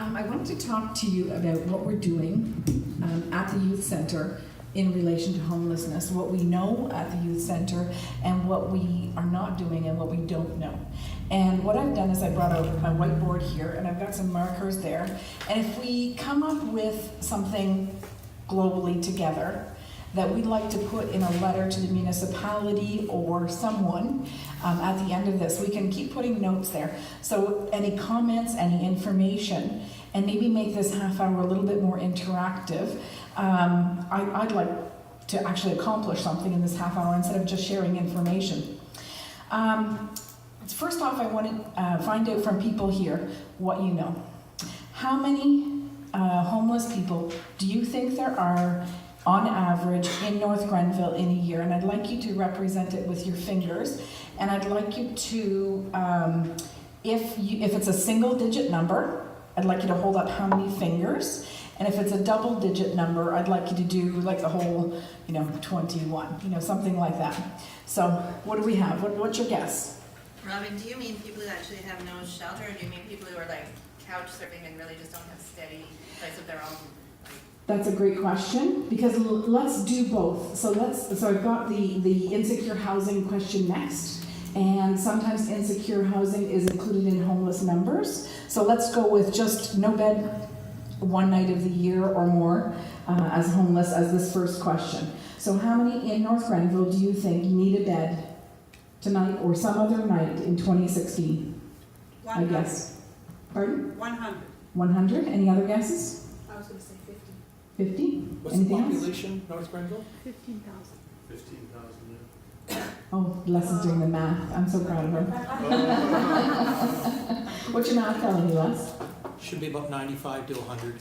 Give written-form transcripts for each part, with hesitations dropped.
I wanted to talk to you about what we're doing at the youth center in relation to homelessness, what we know at the youth center and what we are not doing and what we don't know. And what I've done is I brought out a whiteboard here and I've got some markers there. And if we come up with something globally together that we'd like to put in a letter to the municipality or someone at the end of this, we can keep putting notes there. So any comments, any information, and maybe make this half hour a little bit more interactive. I'd like to actually accomplish something in this half hour instead of just sharing information. First off, I want to find out from people here what you know. How many homeless people do you think there are on average in North Grenville in a year? And I'd like you to represent it with your fingers. And I'd like you to, if it's a single digit number, I'd like you to hold up how many fingers. And if it's a double digit number, I'd like you to do like the whole, 21, something like that. So what do we have? What's your guess? Robin, do you mean people who actually have no shelter, or do you mean people who are like couch surfing and really just don't have steady place of their own? That's a great question, because let's do both. So I've got the insecure housing question next, and sometimes insecure housing is included in homeless numbers. So let's go with just no bed one night of the year or more as homeless as this first question. So how many in North Grenville do you think need a bed tonight or some other night in 2016? 100. I guess. Pardon? 100. 100? Any other guesses? I was going to say 50. 50? What's Anything the else? population, North Grenville? 15,000. 15,000, yeah. Oh, Les is doing the math. I'm so proud of her. What's your math telling you, Les? Should be about 95 to 100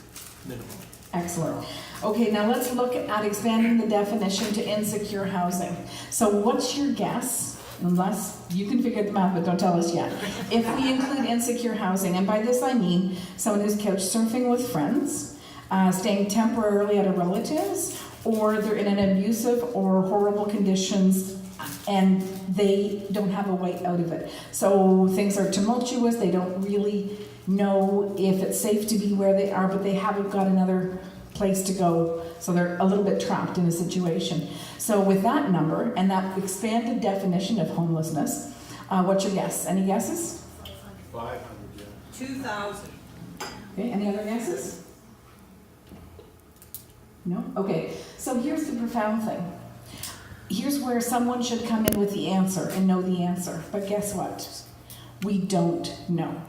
minimum. Excellent. Okay, now let's look at expanding the definition to insecure housing. So what's your guess, unless you can figure the math, but don't tell us yet, if we include insecure housing, and by this I mean someone who's couch surfing with friends, staying temporarily at a relative's, or they're in an abusive or horrible conditions and they don't have a way out of it. So things are tumultuous, they don't really know if it's safe to be where they are, but they haven't got another place to go, so they're a little bit trapped in a situation. So with that number and that expanded definition of homelessness, what's your guess? Any guesses? 500, yeah. 2,000. Okay, any other guesses? No? Okay, so here's the profound thing. Here's where someone should come in with the answer and know the answer. But guess what? We don't know.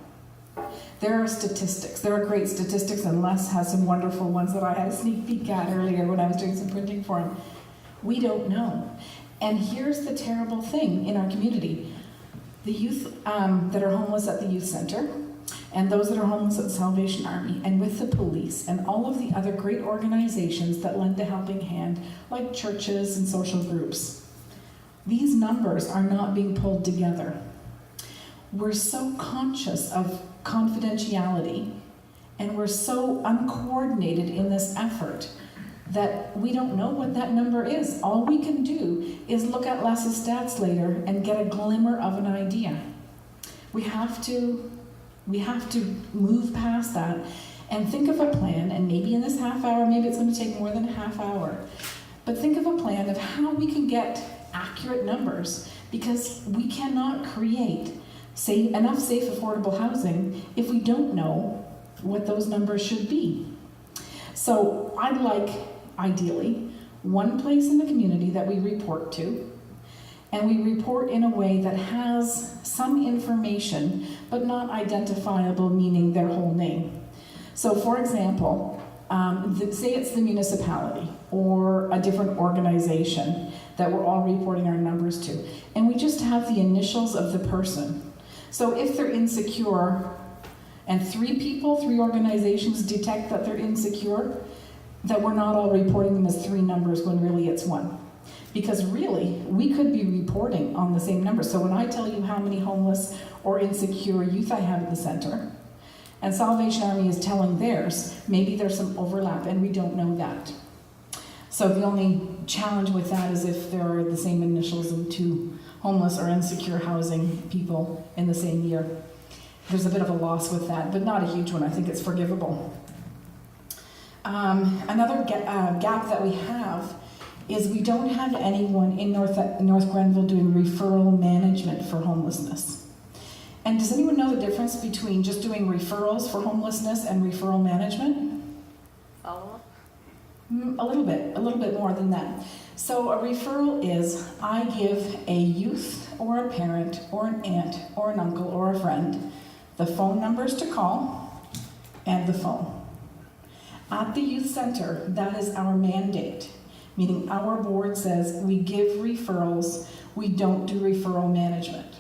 There are statistics. There are great statistics, and Les has some wonderful ones that I had a sneak peek at earlier when I was doing some printing for him. We don't know. And here's the terrible thing in our community. The youth that are homeless at the youth center, and those that are homeless at the Salvation Army, and with the police, and all of the other great organizations that lend a helping hand, like churches and social groups. These numbers are not being pulled together. We're so conscious of confidentiality, and we're so uncoordinated in this effort that we don't know what that number is. All we can do is look at Les's stats later and get a glimmer of an idea. We have to move past that and think of a plan, and maybe in this half hour, maybe it's going to take more than a half hour, but think of a plan of how we can get accurate numbers, because we cannot create enough safe, affordable housing if we don't know what those numbers should be. So I'd like, ideally, one place in the community that we report to, and we report in a way that has some information, but not identifiable, meaning their whole name. So for example, say it's the municipality or a different organization that we're all reporting our numbers to, and we just have the initials of the person. So if they're insecure, and 3 organizations detect that they're insecure, that we're not all reporting them as 3 numbers when really it's 1. Because really, we could be reporting on the same number. So when I tell you how many homeless or insecure youth I have at the center, and Salvation Army is telling theirs, maybe there's some overlap, and we don't know that. So the only challenge with that is if there are the same initials of 2 homeless or insecure housing people in the same year. there's a bit of a loss with that, but not a huge one. I think it's forgivable. Another gap that we have is we don't have anyone in North Grenville doing referral management for homelessness. And does anyone know the difference between just doing referrals for homelessness and referral management? Follow up? A little bit more than that. So a referral is I give a youth or a parent or an aunt or an uncle or a friend the phone numbers to call and the phone. At the youth center, that is our mandate, meaning our board says we give referrals, we don't do referral management.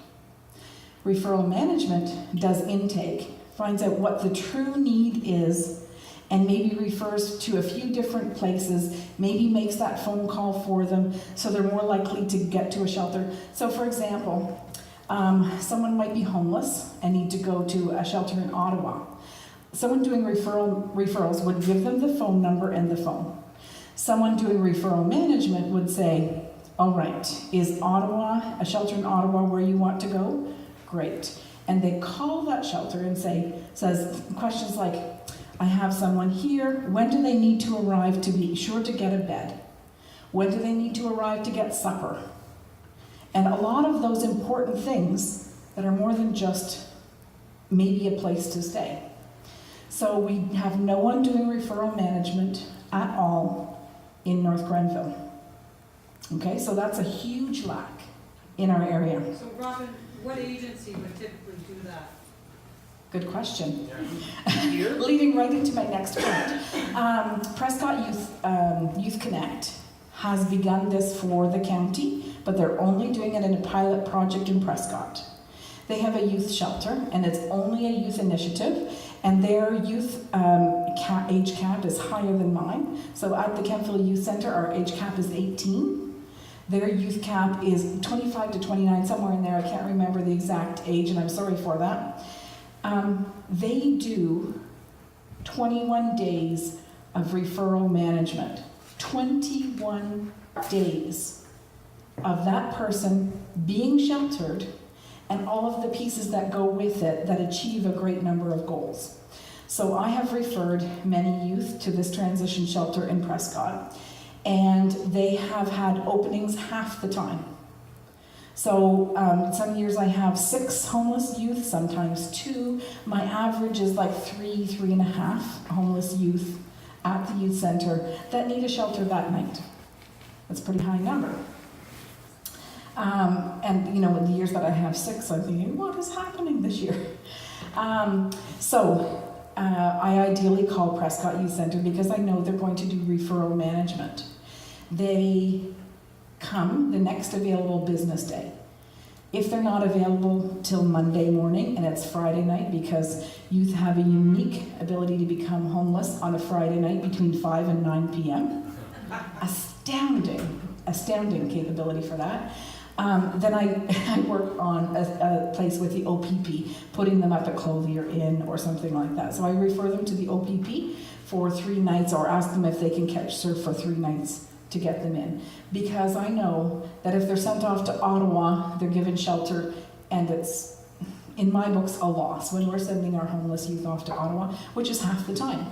Referral management does intake, finds out what the true need is, and maybe refers to a few different places, maybe makes that phone call for them so they're more likely to get to a shelter. So for example, someone might be homeless and need to go to a shelter in Ottawa. Someone doing referrals would give them the phone number and the phone. Someone doing referral management would say, all right, is Ottawa, a shelter in Ottawa where you want to go? Great. And they call that shelter and says questions like, I have someone here, when do they need to arrive to be sure to get a bed? When do they need to arrive to get supper? And a lot of those important things that are more than just maybe a place to stay. So we have no one doing referral management at all in North Grenville. Okay, so that's a huge lack in our area. So Robin, what agency would typically do that? Good question. Here? Leading right into my next point. Prescott Youth Connect has begun this for the county, but they're only doing it in a pilot project in Prescott. They have a youth shelter, and it's only a youth initiative, and their youth age cap is higher than mine. So at the Kemptville Youth Center, our age cap is 18. Their youth cap is 25 to 29, somewhere in there. I can't remember the exact age, and I'm sorry for that. They do 21 days of referral management. 21 days of that person being sheltered and all of the pieces that go with it that achieve a great number of goals. So I have referred many youth to this transition shelter in Prescott, and they have had openings half the time. So some years I have 6 homeless youth, sometimes 2. My average is like 3.5 homeless youth at the youth center that need a shelter that night. That's a pretty high number. And you know, in the years that I have 6, I'm thinking, what is happening this year? I ideally call Prescott Youth Center because I know they're going to do referral management. They come the next available business day. If they're not available till Monday morning and it's Friday night, because youth have a unique ability to become homeless on a Friday night between 5 and 9 p.m. Astounding capability for that. Then I work on a place with the OPP, putting them up at Clothier Inn or something like that. So I refer them to the OPP for 3 nights or ask them if they can catch surf for 3 nights to get them in. Because I know that if they're sent off to Ottawa, they're given shelter, and it's, in my books, a loss when we're sending our homeless youth off to Ottawa, which is half the time.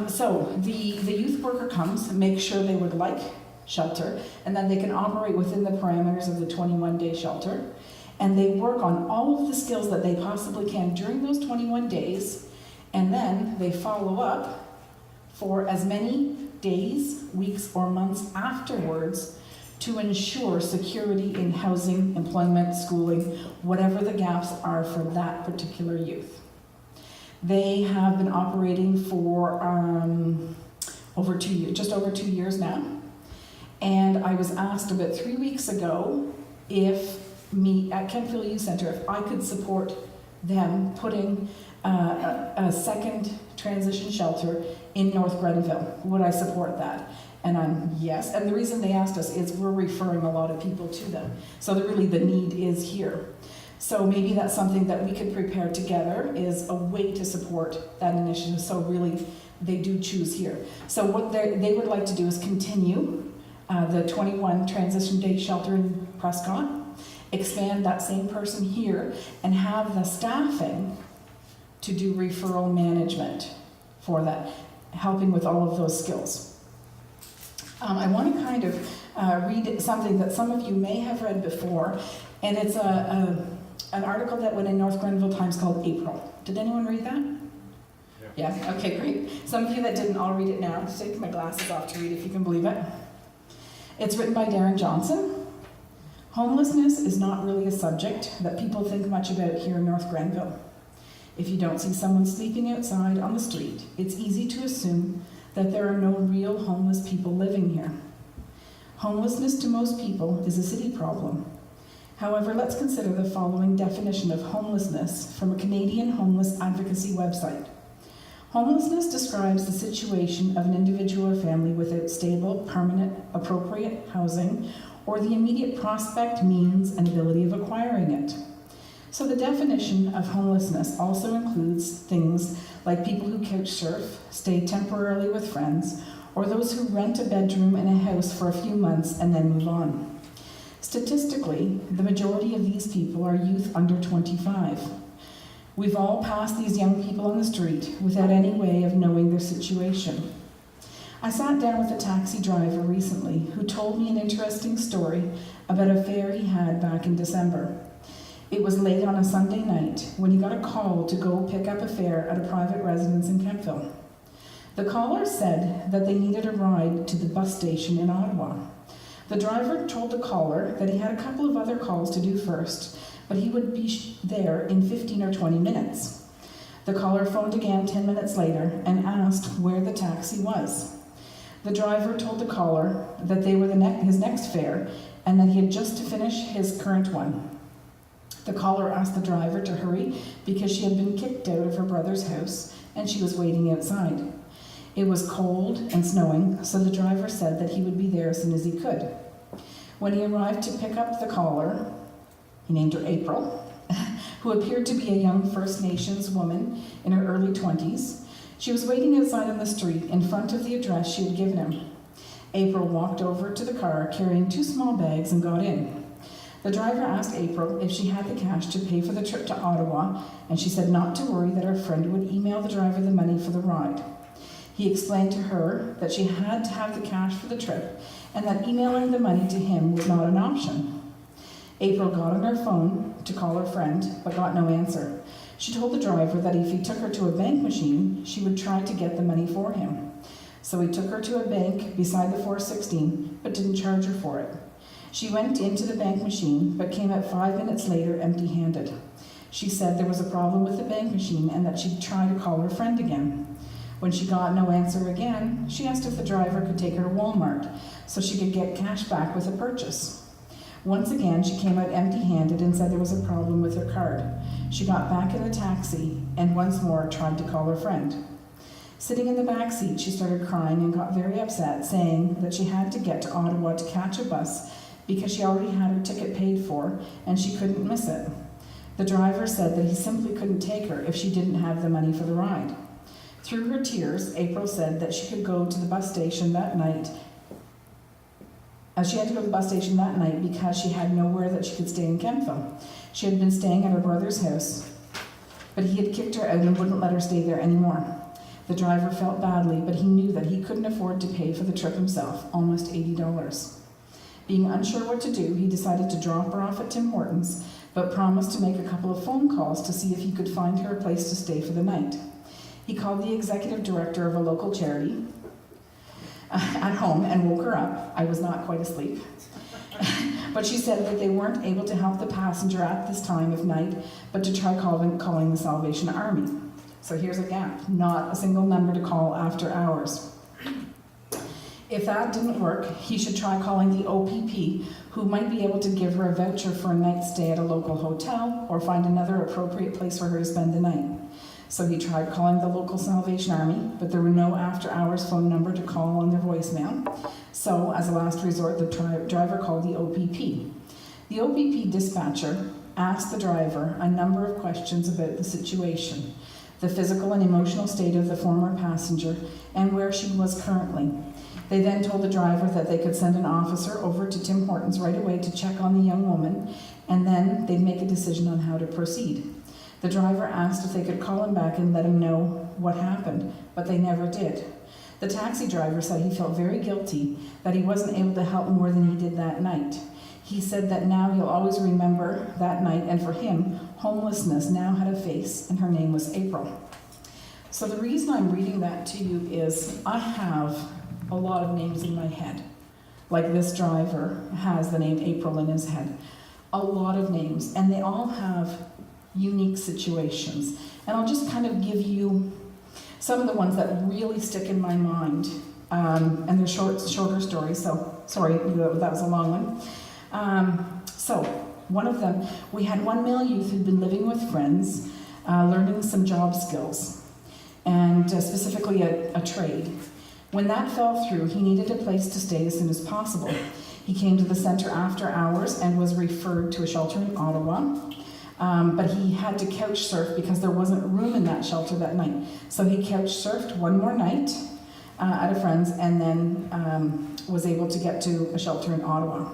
So the youth worker comes, makes sure they would like shelter, and then they can operate within the parameters of the 21-day shelter, and they work on all of the skills that they possibly can during those 21 days, and then they follow up for as many days, weeks, or months afterwards to ensure security in housing, employment, schooling, whatever the gaps are for that particular youth. They have been operating for over 2 years, just over 2 years now. And I was asked about 3 weeks ago if me at Kemptville Youth Center, if I could support them putting a second transition shelter in North Grenville. Would I support that? And I'm yes. And the reason they asked us is we're referring a lot of people to them. So really the need is here. So maybe that's something that we could prepare together, is a way to support that initiative. So really they do choose here. So what they would like to do is continue the 21 transition day shelter in Prescott, expand that same person here, and have the staffing to do referral management for that, helping with all of those skills. I want to kind of read something that some of you may have read before, and it's an article that went in North Grenville Times called April. Did anyone read that? Yeah, okay, great. Some of you that didn't, I'll read it now. Just take my glasses off to read, if you can believe it. It's written by Darren Johnson. Homelessness is not really a subject that people think much about here in North Grenville. If you don't see someone sleeping outside on the street, it's easy to assume that there are no real homeless people living here. Homelessness to most people is a city problem. However, let's consider the following definition of homelessness from a Canadian homeless advocacy website. Homelessness describes the situation of an individual or family without stable, permanent, appropriate housing, or the immediate prospect, means, and ability of acquiring it. So the definition of homelessness also includes things like people who couch surf, stay temporarily with friends, or those who rent a bedroom in a house for a few months and then move on. Statistically, the majority of these people are youth under 25. We've all passed these young people on the street without any way of knowing their situation. I sat down with a taxi driver recently who told me an interesting story about a fare he had back in December. It was late on a Sunday night when he got a call to go pick up a fare at a private residence in Kemptville. The caller said that they needed a ride to the bus station in Ottawa. The driver told the caller that he had a couple of other calls to do first, but he would be there in 15 or 20 minutes. The caller phoned again 10 minutes later and asked where the taxi was. The driver told the caller that they were his next fare and that he had just to finish his current one. The caller asked the driver to hurry because she had been kicked out of her brother's house and she was waiting outside. It was cold and snowing, so the driver said that he would be there as soon as he could. When he arrived to pick up the caller, he named her April, who appeared to be a young First Nations woman in her early 20s. She was waiting outside on the street in front of the address she had given him. April walked over to the car carrying 2 small bags and got in. The driver asked April if she had the cash to pay for the trip to Ottawa, and she said not to worry, that her friend would email the driver the money for the ride. He explained to her that she had to have the cash for the trip and that emailing the money to him was not an option. April got on her phone to call her friend, but got no answer. She told the driver that if he took her to a bank machine, she would try to get the money for him. So he took her to a bank beside the 416, but didn't charge her for it. She went into the bank machine, but came out 5 minutes later empty-handed. She said there was a problem with the bank machine and that she'd try to call her friend again. When she got no answer again, she asked if the driver could take her to Walmart so she could get cash back with a purchase. Once again, she came out empty-handed and said there was a problem with her card. She got back in the taxi and once more tried to call her friend. Sitting in the back seat, she started crying and got very upset, saying that she had to get to Ottawa to catch a bus because she already had her ticket paid for and she couldn't miss it. The driver said that he simply couldn't take her if she didn't have the money for the ride. Through her tears, April said that she could go to the bus station that night. She had to go to the bus station that night because she had nowhere that she could stay in Kemptville. She had been staying at her brother's house, but he had kicked her out and wouldn't let her stay there anymore. The driver felt badly, but he knew that he couldn't afford to pay for the trip himself, almost $80. Being unsure what to do, he decided to drop her off at Tim Hortons, but promised to make a couple of phone calls to see if he could find her a place to stay for the night. He called the executive director of a local charity at home and woke her up. I was not quite asleep. But she said that they weren't able to help the passenger at this time of night, but to try calling the Salvation Army. So here's a gap, not a single number to call after hours. If that didn't work, he should try calling the OPP, who might be able to give her a voucher for a night's stay at a local hotel or find another appropriate place for her to spend the night. So he tried calling the local Salvation Army, but there were no after-hours phone number to call on their voicemail. So, as a last resort, the driver called the OPP. The OPP dispatcher asked the driver a number of questions about the situation, the physical and emotional state of the former passenger, and where she was currently. They then told the driver that they could send an officer over to Tim Hortons right away to check on the young woman, and then they'd make a decision on how to proceed. The driver asked if they could call him back and let him know what happened, but they never did. The taxi driver said he felt very guilty that he wasn't able to help more than he did that night. He said that now he'll always remember that night, and for him, homelessness now had a face, and her name was April. So the reason I'm reading that to you is I have a lot of names in my head. Like this driver has the name April in his head. A lot of names, and they all have unique situations. And I'll just kind of give you some of the ones that really stick in my mind. And they're shorter stories, so sorry, that was a long one. So one of them, we had one male youth who'd been living with friends, learning some job skills, and specifically a trade. When that fell through, he needed a place to stay as soon as possible. He came to the centre after hours and was referred to a shelter in Ottawa. But he had to couch surf because there wasn't room in that shelter that night. So he couch surfed one more night at a friend's, and then was able to get to a shelter in Ottawa.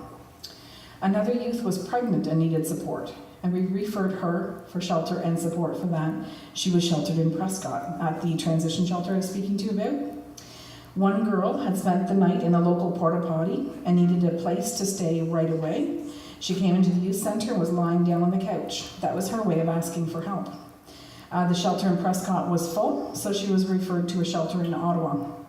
Another youth was pregnant and needed support, and we referred her for shelter and support for that. She was sheltered in Prescott at the transition shelter I was speaking to you about. One girl had spent the night in a local porta potty and needed a place to stay right away. She came into the youth centre and was lying down on the couch. That was her way of asking for help. The shelter in Prescott was full, so she was referred to a shelter in Ottawa.